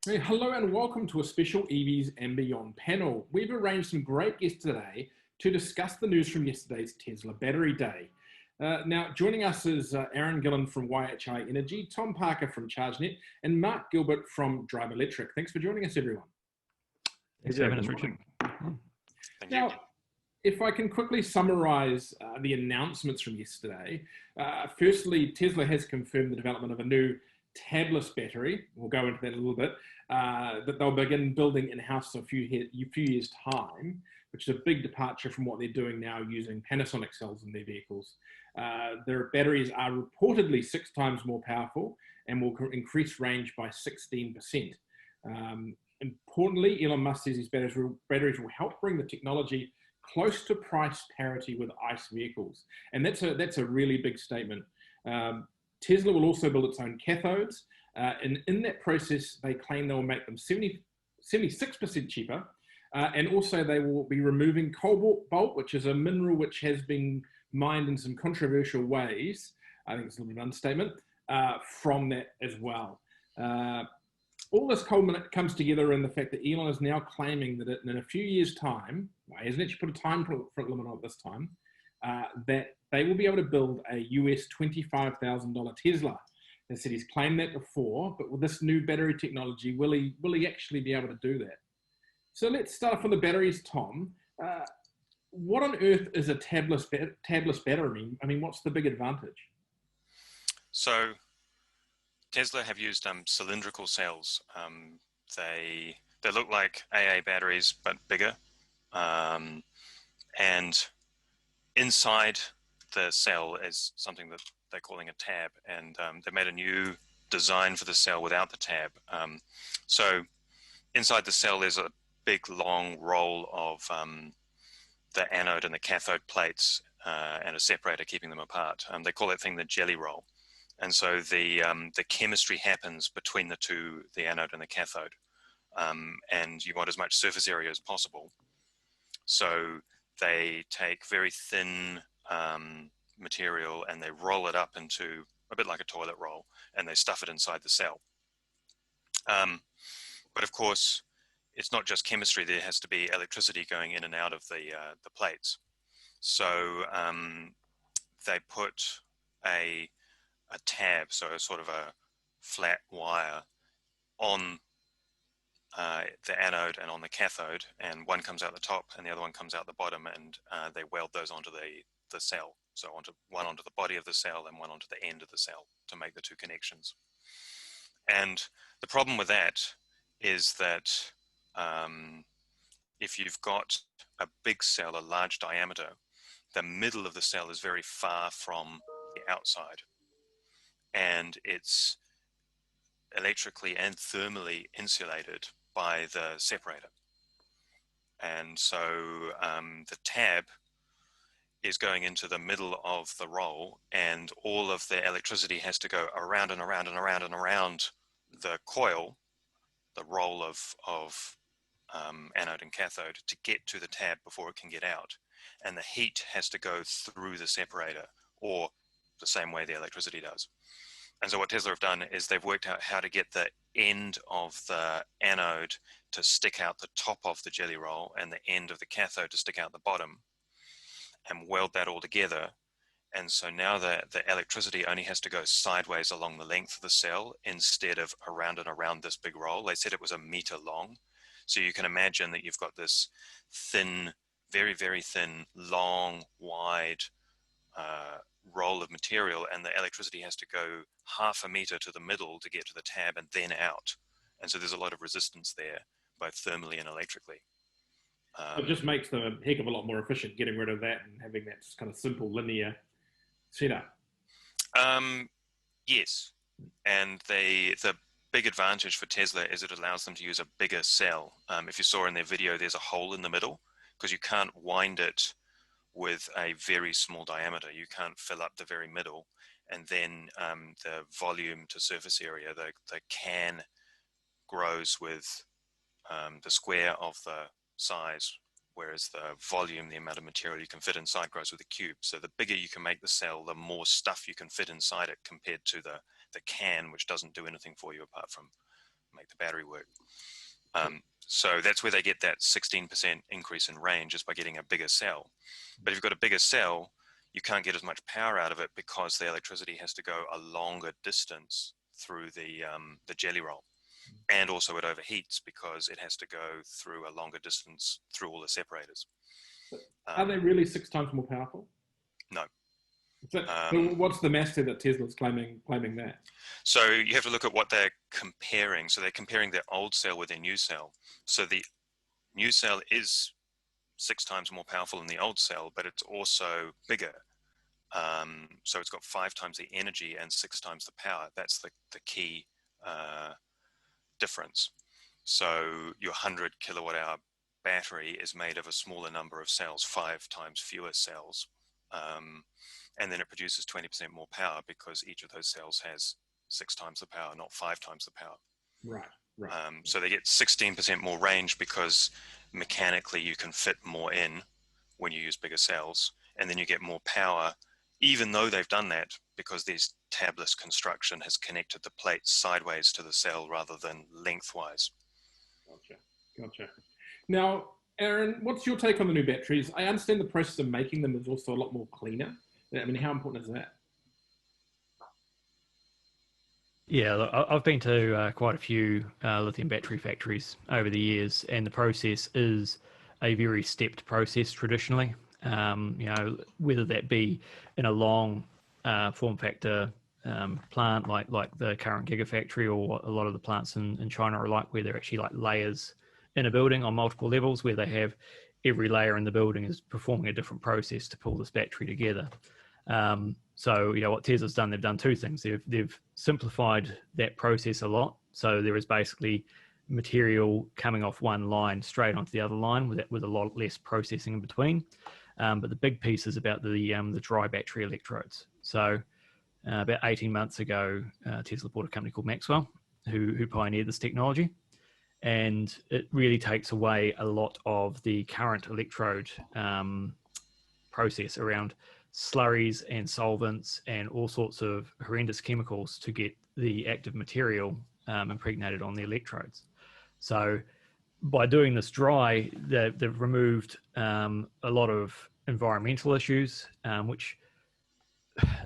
Hey, hello and welcome to a special EVs and Beyond panel. We've arranged some great guests today to discuss the news from yesterday's Tesla Battery Day. Now, joining us is Aaron Gillen from YHI Energy, Tom Parker from ChargeNet, and Mark Gilbert from Drive Electric. Thanks for joining us, everyone. Thanks for having us, Richard. Thank you. Now, if I can quickly summarize the announcements from yesterday, firstly, Tesla has confirmed the development of a new tabless battery. We'll go into that in a little bit. That they'll begin building in-house in a few years' time, which is a big departure from what they're doing now using Panasonic cells in their vehicles. Their batteries are reportedly 6 times more powerful and will increase range by 16%. Importantly, Elon Musk says his batteries will help bring the technology close to price parity with ICE vehicles. And that's a really big statement. Tesla will also build its own cathodes. And in that process, they claim they will make them 76% cheaper. And also they will be removing cobalt, which is a mineral which has been mined in some controversial ways. I think it's a little bit of an understatement, from that as well. All this comes together in the fact that Elon is now claiming that in a few years' time, he hasn't actually put a time limit on it this time, that they will be able to build a US $25,000 Tesla. They said he's claimed that before, but with this new battery technology, will he actually be able to do that? So let's start off on the batteries, Tom. What on earth is a tabless battery? I mean, what's the big advantage? So Tesla have used cylindrical cells. They look like AA batteries, but bigger. And inside the cell is something that they're calling a tab, and they made a new design for the cell without the tab. So inside the cell is a big long roll of the anode and the cathode plates and a separator keeping them apart. They call that thing the jelly roll. And so the chemistry happens between the two, the anode and the cathode. And you want as much surface area as possible. So they take very thin material and they roll it up into a bit like a toilet roll, and they stuff it inside the cell. But of course, it's not just chemistry. There has to be electricity going in and out of the plates. So they put a tab, so a sort of a flat wire on the anode and on the cathode, and one comes out the top and the other one comes out the bottom, and they weld those onto the cell. So one onto the body of the cell and one onto the end of the cell to make the two connections. And the problem with that is that if you've got a big cell, a large diameter, the middle of the cell is very far from the outside, and it's electrically and thermally insulated by the separator. And so the tab is going into the middle of the roll, and all of the electricity has to go around and around and around and around the coil, the roll of anode and cathode, to get to the tab before it can get out. And the heat has to go through the separator, or the same way the electricity does. And so what Tesla have done is they've worked out how to get the end of the anode to stick out the top of the jelly roll and the end of the cathode to stick out the bottom, and weld that all together. And so now the electricity only has to go sideways along the length of the cell instead of around and around this big roll. They said it was 1 meter long. So you can imagine that you've got this thin, very, very thin, long, wide roll of material, and the electricity has to go 1/2 meter to the middle to get to the tab and then out. And so there's a lot of resistance there, both thermally and electrically. It just makes them a heck of a lot more efficient getting rid of that and having that kind of simple linear setup. Yes, and the big advantage for Tesla is it allows them to use a bigger cell. If you saw in their video, there's a hole in the middle because you can't wind it with a very small diameter. You can't fill up the very middle, and then the volume to surface area, the can grows with the square of the size, whereas the volume, the amount of material you can fit inside, grows with the cube. So the bigger you can make the cell, the more stuff you can fit inside it compared to the can, which doesn't do anything for you apart from make the battery work. So that's where they get that 16% increase in range, is by getting a bigger cell. But if you've got a bigger cell, you can't get as much power out of it because the electricity has to go a longer distance through the jelly roll. And also it overheats because it has to go through a longer distance through all the separators. Are they really 6 times more powerful? No. So what's the mass that Tesla's claiming that? So you have to look at what they're comparing. So they're comparing their old cell with their new cell. So the new cell is 6 times more powerful than the old cell, but it's also bigger. So it's got 5 times the energy and 6 times the power. That's the key difference. So your 100 kilowatt hour battery is made of a smaller number of cells, 5 times fewer cells. And then it produces 20% more power because each of those cells has 6 times the power, not 5 times the power. Right. So they get 16% more range because mechanically you can fit more in when you use bigger cells, and then you get more power, even though they've done that because this tabless construction has connected the plates sideways to the cell rather than lengthwise. Gotcha. Now, Aaron, what's your take on the new batteries? I understand the process of making them is also a lot more cleaner. I mean, how important is that? Yeah, I've been to quite a few lithium battery factories over the years, and the process is a very stepped process traditionally. Whether that be in a long form factor plant like the current Gigafactory, or a lot of the plants in China are like, where they're actually like layers in a building on multiple levels, where they have every layer in the building is performing a different process to pull this battery together. So what Tesla's done, they've done 2 things. They've simplified that process a lot. So there is basically material coming off one line straight onto the other line with a lot less processing in between. But the big piece is about the dry battery electrodes. So about 18 months ago, Tesla bought a company called Maxwell, who pioneered this technology. And it really takes away a lot of the current electrode process around slurries and solvents and all sorts of horrendous chemicals to get the active material impregnated on the electrodes. So by doing this dry, they've removed a lot of environmental issues, which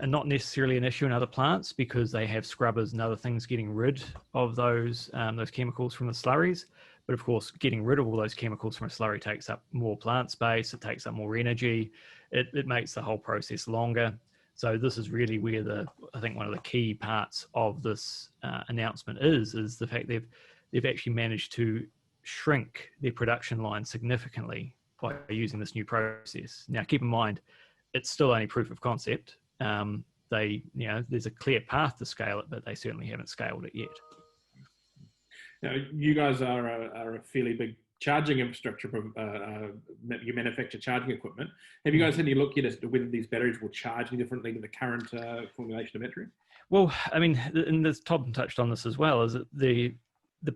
are not necessarily an issue in other plants because they have scrubbers and other things getting rid of those chemicals from the slurries. But of course, getting rid of all those chemicals from a slurry takes up more plant space. It takes up more energy. It makes the whole process longer. So this is really where I think one of the key parts of this announcement is the fact they've actually managed to shrink their production line significantly by using this new process. Now, keep in mind, it's still only proof of concept. There's a clear path to scale it, but they certainly haven't scaled it yet. Now, you guys are a fairly big charging infrastructure. You manufacture charging equipment. Have you guys had any look yet as to whether these batteries will charge any differently than the current formulation of battery? Well, I mean, and Tom touched on this as well, is that the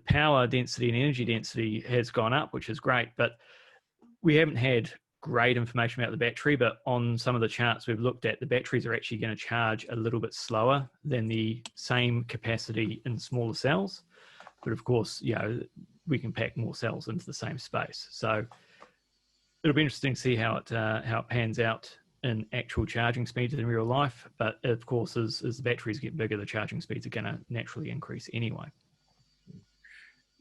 power density and energy density has gone up, which is great, but we haven't had great information about the battery. But on some of the charts we've looked at, the batteries are actually going to charge a little bit slower than the same capacity in smaller cells. But of course, we can pack more cells into the same space. So it'll be interesting to see how it pans out in actual charging speeds in real life. But of course, as the batteries get bigger, the charging speeds are going to naturally increase anyway.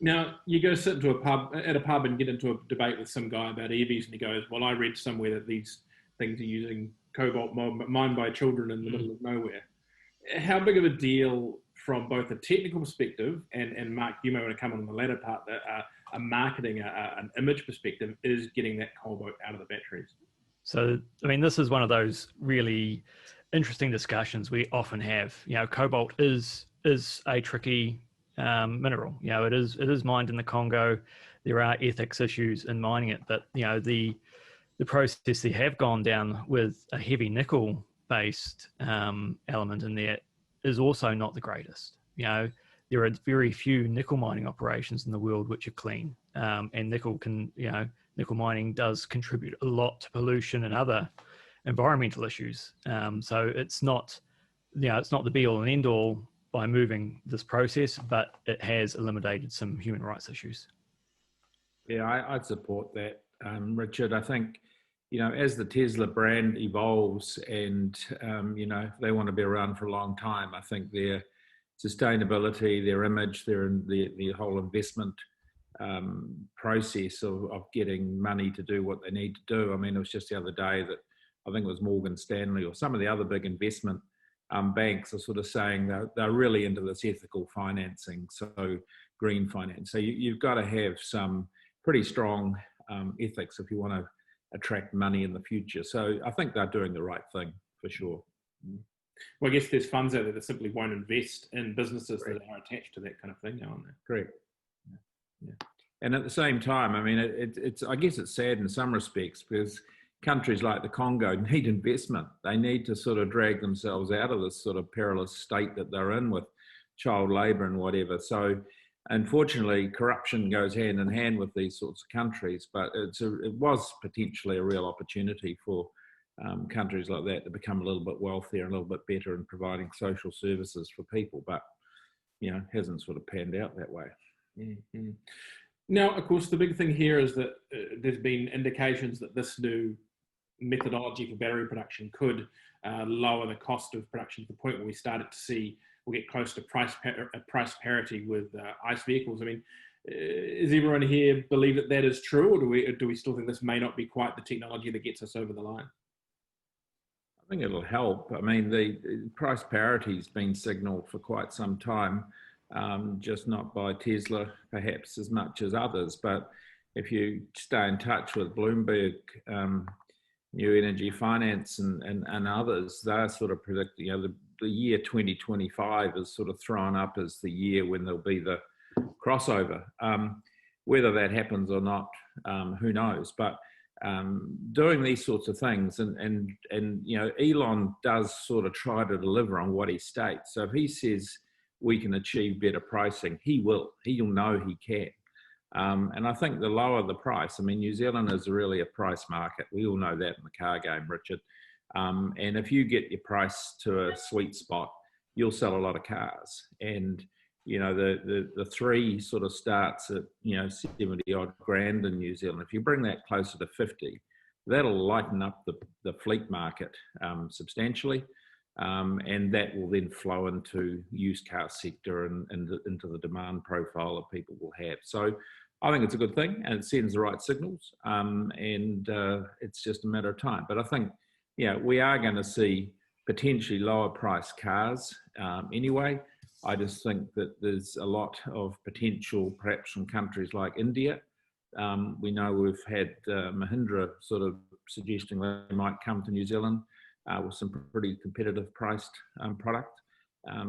Now, you go sit into a pub and get into a debate with some guy about EVs, and he goes, well, I read somewhere that these things are using cobalt mined by children in the middle of nowhere. How big of a deal from both a technical perspective and Mark, you may want to come on the latter part, a marketing, an image perspective, is getting that cobalt out of the batteries? So, I mean, this is one of those really interesting discussions we often have. Cobalt is a tricky mineral. It is mined in the Congo. There are ethics issues in mining it, but the process they have gone down with a heavy nickel based element in there is also not the greatest. There are very few nickel mining operations in the world which are clean, and nickel mining does contribute a lot to pollution and other environmental issues. So it's not the be all and end all by moving this process, but it has eliminated some human rights issues. Yeah, I'd support that, Richard. I think, as the Tesla brand evolves and, they want to be around for a long time, I think their sustainability, their image, the whole investment process of getting money to do what they need to do. I mean, it was just the other day that I think it was Morgan Stanley or some of the other big investment banks are sort of saying they're really into this ethical financing, so green finance. So you've got to have some pretty strong ethics if you want to attract money in the future. So I think they're doing the right thing for sure. Well, I guess there's funds out there that simply won't invest in businesses that are attached to that kind of thing, aren't there? Correct. Yeah. And at the same time, I mean, I guess it's sad in some respects because countries like the Congo need investment. They need to sort of drag themselves out of this sort of perilous state that they're in with child labour and whatever. So unfortunately, corruption goes hand in hand with these sorts of countries, but it was potentially a real opportunity for countries like that to become a little bit wealthier and a little bit better in providing social services for people, but hasn't sort of panned out that way. Mm-hmm. Now, of course, the big thing here is that there's been indications that this new methodology for battery production could lower the cost of production to the point where we started to see we'll get close to price parity with ICE vehicles. I mean, does everyone here believe that that is true, or do we still think this may not be quite the technology that gets us over the line? I think it'll help. I mean, the price parity has been signalled for quite some time, just not by Tesla perhaps as much as others. But if you stay in touch with Bloomberg, New Energy Finance and others, they're sort of predicting, the year 2025 is sort of thrown up as the year when there'll be the crossover. Whether that happens or not, who knows? But doing these sorts of things, and Elon does sort of try to deliver on what he states. So if he says we can achieve better pricing, he will. He'll know he can. And I think the lower the price, I mean, New Zealand is really a price market. We all know that in the car game, Richard. And if you get your price to a sweet spot, you'll sell a lot of cars. And the three sort of starts at 70 odd grand in New Zealand. If you bring that closer to 50, that'll lighten up the fleet market substantially, and that will then flow into used car sector and into the demand profile that people will have. So I think it's a good thing, and it sends the right signals, and it's just a matter of time. But I think we are going to see potentially lower priced cars anyway. I just think that there's a lot of potential, perhaps from countries like India. We know we've had Mahindra sort of suggesting they might come to New Zealand with some pretty competitive priced product.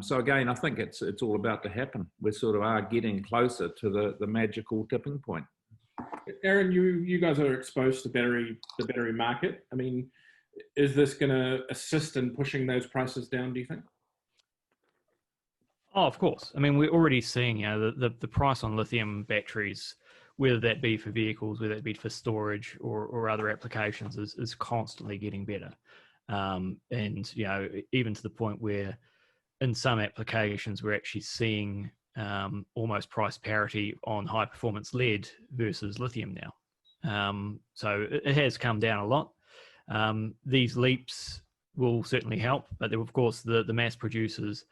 So again, I think it's all about to happen. We sort of are getting closer to the magical tipping point. Aaron, you guys are exposed to the battery market. I mean, is this going to assist in pushing those prices down, do you think? Oh, of course. I mean, we're already seeing, the price on lithium batteries, whether that be for vehicles, whether it be for storage or other applications, is constantly getting better. And, even to the point where in some applications, we're actually seeing almost price parity on high performance lead versus lithium now. So it has come down a lot. These leaps will certainly help, but of course the mass producers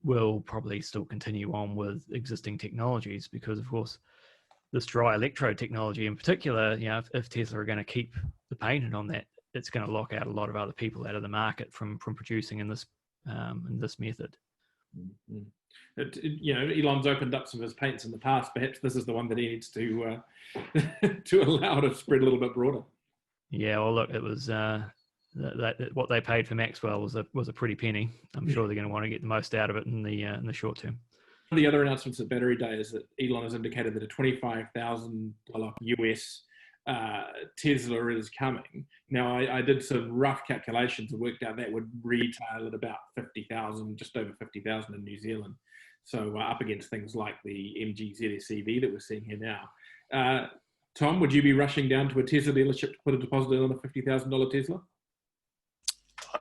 will probably still continue on with existing technologies because, of course, this dry electrode technology in particular, if Tesla are going to keep the patent on that, it's going to lock out a lot of other people out of the market from producing in this method. Mm-hmm. Elon's opened up some of his patents in the past. Perhaps this is the one that he needs to to allow to spread a little bit broader. Yeah, well, look, it was what they paid for Maxwell was a pretty penny. I'm sure they're going to want to get the most out of it in the short term. One of the other announcements at Battery Day is that Elon has indicated that a $25,000 US Tesla is coming. Now, I did some rough calculations and worked out that would retail at about 50,000, just over 50,000 in New Zealand. So up against things like the MG ZS EV that we're seeing here now. Tom, would you be rushing down to a Tesla dealership to put a deposit in on a $50,000 Tesla?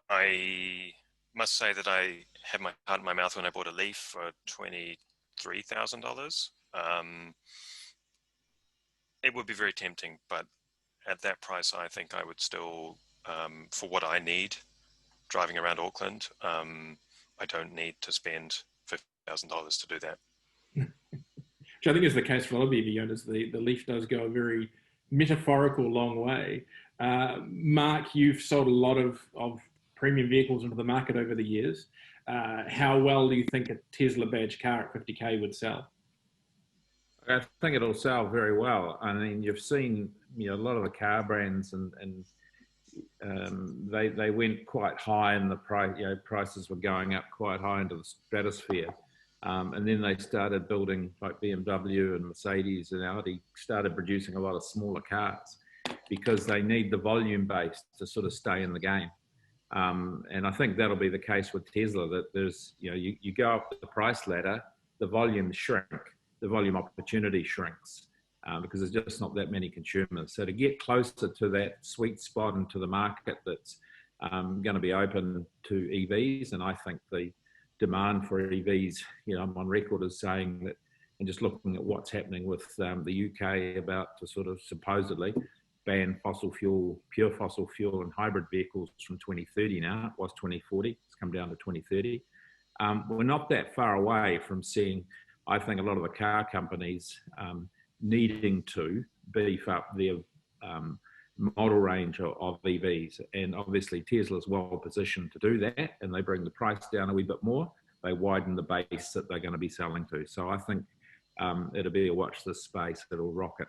I must say that I had my heart in my mouth when I bought a Leaf for $23,000. It would be very tempting, but at that price, I think I would still, for what I need, driving around Auckland, I don't need to spend $50,000 to do that. Which I think is the case for a lot of EV owners. The Leaf does go a very metaphorical long way. Mark, you've sold a lot of premium vehicles into the market over the years. How well do you think a Tesla badge car at 50K would sell? I think it'll sell very well. I mean, you've seen a lot of the car brands, and they went quite high in the price. Prices were going up quite high into the stratosphere, and then they started building, like BMW and Mercedes and Audi started producing a lot of smaller cars because they need the volume base to sort of stay in the game. And I think that'll be the case with Tesla. That there's you go up the price ladder, the volume shrink. The volume opportunity shrinks because there's just not that many consumers. So to get closer to that sweet spot into the market that's going to be open to EVs, and I think the demand for EVs, I'm on record as saying that, and just looking at what's happening with the UK about to sort of supposedly ban pure fossil fuel and hybrid vehicles from 2030 now. It was 2040, it's come down to 2030. We're not that far away from seeing, I think, a lot of the car companies needing to beef up their model range of EVs. And obviously Tesla's well positioned to do that, and they bring the price down a wee bit more. They widen the base that they're going to be selling to. So I think it'll be a watch this space. It'll rocket.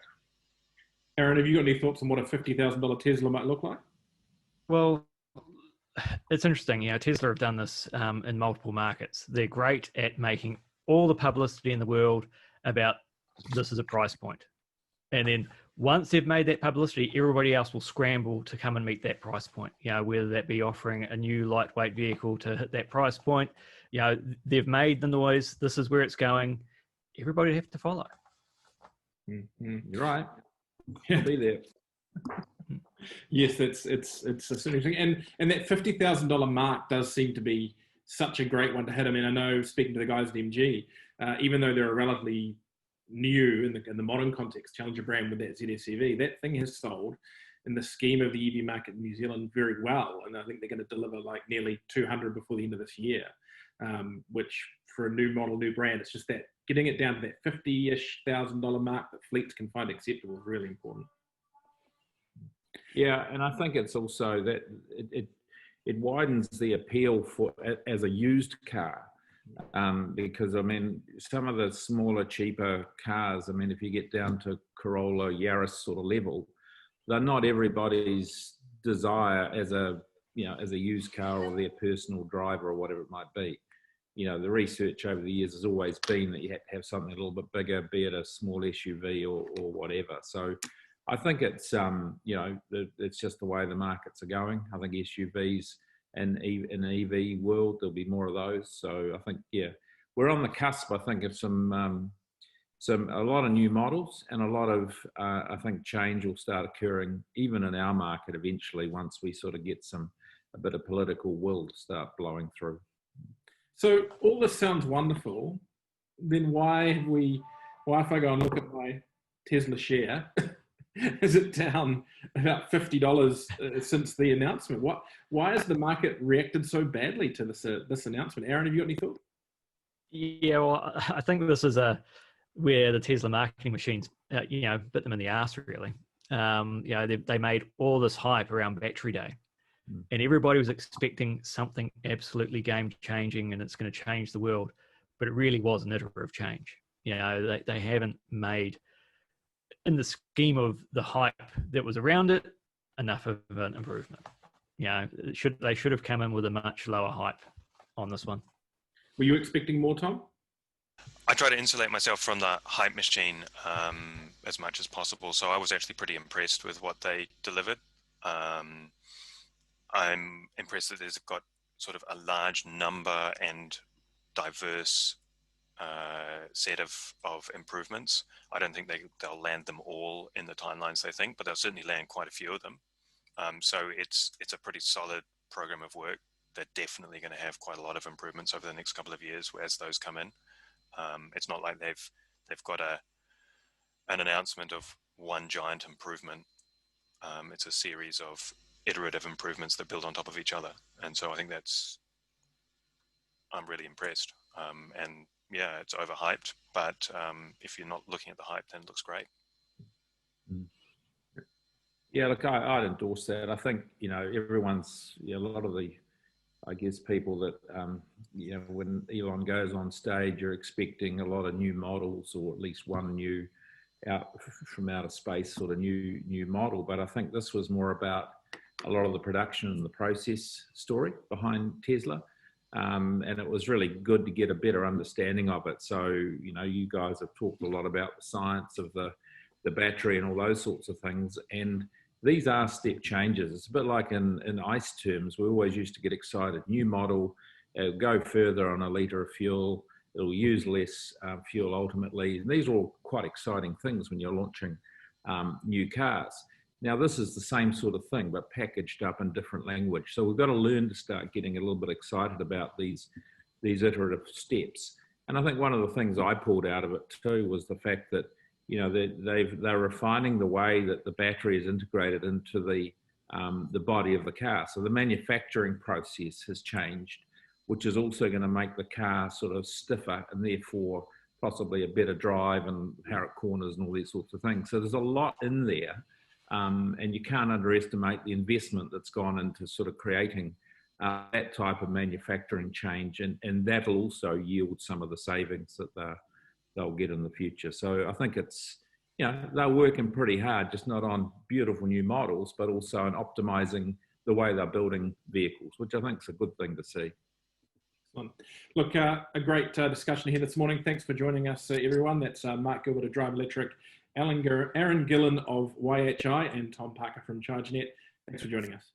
Aaron, have you got any thoughts on what a $50,000 Tesla might look like? Well, it's interesting. Tesla have done this in multiple markets. They're great at making all the publicity in the world about this is a price point. And then once they've made that publicity, everybody else will scramble to come and meet that price point. Whether that be offering a new lightweight vehicle to hit that price point. They've made the noise. This is where it's going. Everybody have to follow. Mm-hmm. You're right. I'll be there. Yes, it's interesting, and that $50,000 mark does seem to be such a great one to hit. I mean, I know, speaking to the guys at MG, even though they're a relatively new in the modern context challenger brand with that ZSEV, that thing has sold in the scheme of the EV market in New Zealand very well, and I think they're going to deliver like nearly 200 before the end of this year, which for a new model, new brand, it's just that getting it down to that $50,000 mark that fleets can find acceptable is really important. Yeah, and I think it's also that it widens the appeal for as a used car, because I mean, some of the smaller, cheaper cars, I mean, if you get down to Corolla, Yaris sort of level, they're not everybody's desire as a used car or their personal driver or whatever it might be. The research over the years has always been that you have to have something a little bit bigger, be it a small SUV or whatever. So I think it's it's just the way the markets are going. I think SUVs and in the EV world, there'll be more of those. So I think, we're on the cusp, I think, of a lot of new models, and a lot of I think change will start occurring even in our market eventually, once we sort of get a bit of political will to start blowing through. So all this sounds wonderful. Then why if I go and look at my Tesla share, is it down about $50 since the announcement? Why has the market reacted so badly to this announcement? Aaron, have you got any thoughts? Yeah, well, I think this is where the Tesla marketing machines, bit them in the ass, really. They made all this hype around Battery Day, and everybody was expecting something absolutely game-changing, and it's going to change the world. But it really was an iterative change. They haven't made, in the scheme of the hype that was around it, enough of an improvement. They should have come in with a much lower hype on this one. Were you expecting more, Tom? I try to insulate myself from the hype machine as much as possible. So I was actually pretty impressed with what they delivered. I'm impressed that they've got sort of a large number and diverse set of improvements. I don't think they'll land them all in the timelines they think, but they'll certainly land quite a few of them. So it's a pretty solid program of work they're definitely going to have quite a lot of improvements over the next couple of years as those come in. It's not like they've got an announcement of one giant improvement. It's a series of iterative improvements that build on top of each other. And so I think I'm really impressed. And yeah, it's overhyped, but if you're not looking at the hype, then it looks great. Yeah, look, I'd endorse that. I think, everyone's, a lot of the, I guess, people that, when Elon goes on stage, you're expecting a lot of new models, or at least one new out from outer space sort of new model. But I think this was more about a lot of the production and the process story behind Tesla. And it was really good to get a better understanding of it. So, you guys have talked a lot about the science of the battery and all those sorts of things. And these are step changes. It's a bit like in ICE terms, we always used to get excited. New model, go further on a litre of fuel, it'll use less fuel ultimately. And these are all quite exciting things when you're launching new cars. Now, this is the same sort of thing, but packaged up in different language. So we've got to learn to start getting a little bit excited about these iterative steps. And I think one of the things I pulled out of it too was the fact that, they're refining the way that the battery is integrated into the body of the car. So the manufacturing process has changed, which is also going to make the car sort of stiffer and therefore possibly a better drive and how it corners and all these sorts of things. So there's a lot in there, and you can't underestimate the investment that's gone into sort of creating that type of manufacturing change, and that'll also yield some of the savings that they'll get in the future. So I think it's, they're working pretty hard, just not on beautiful new models, but also on optimizing the way they're building vehicles, which I think is a good thing to see. Look, a great discussion here this morning. Thanks for joining us, everyone. That's Mark Gilbert of Drive Electric, Aaron Gillen of YHI, and Tom Parker from ChargeNet. Thanks for joining us.